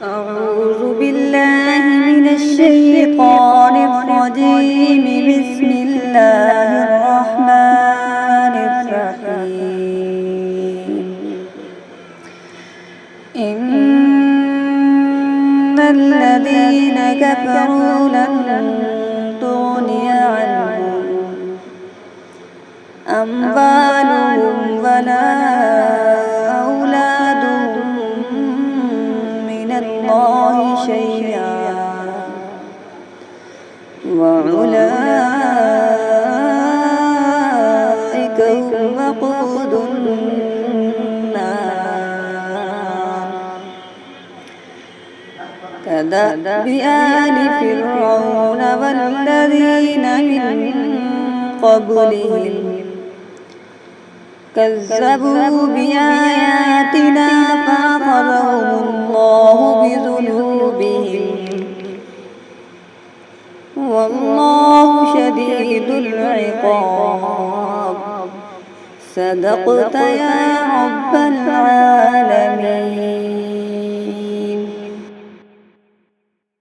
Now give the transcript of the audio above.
أعوذ بالله من الشيطان الرجيم. بسم الله الرحمن الرحيم. إن الذين كفروا لن تغني عنهم أموالهم ولا أولادهم من الله شيئا وأولئك هم وقود النار. كدأب آل فرعون والذين من قبلهم كذبوا بآياتنا فأخذهم الله بذنوبهم والله شديد العقاب. صدقت يا رب العالمين.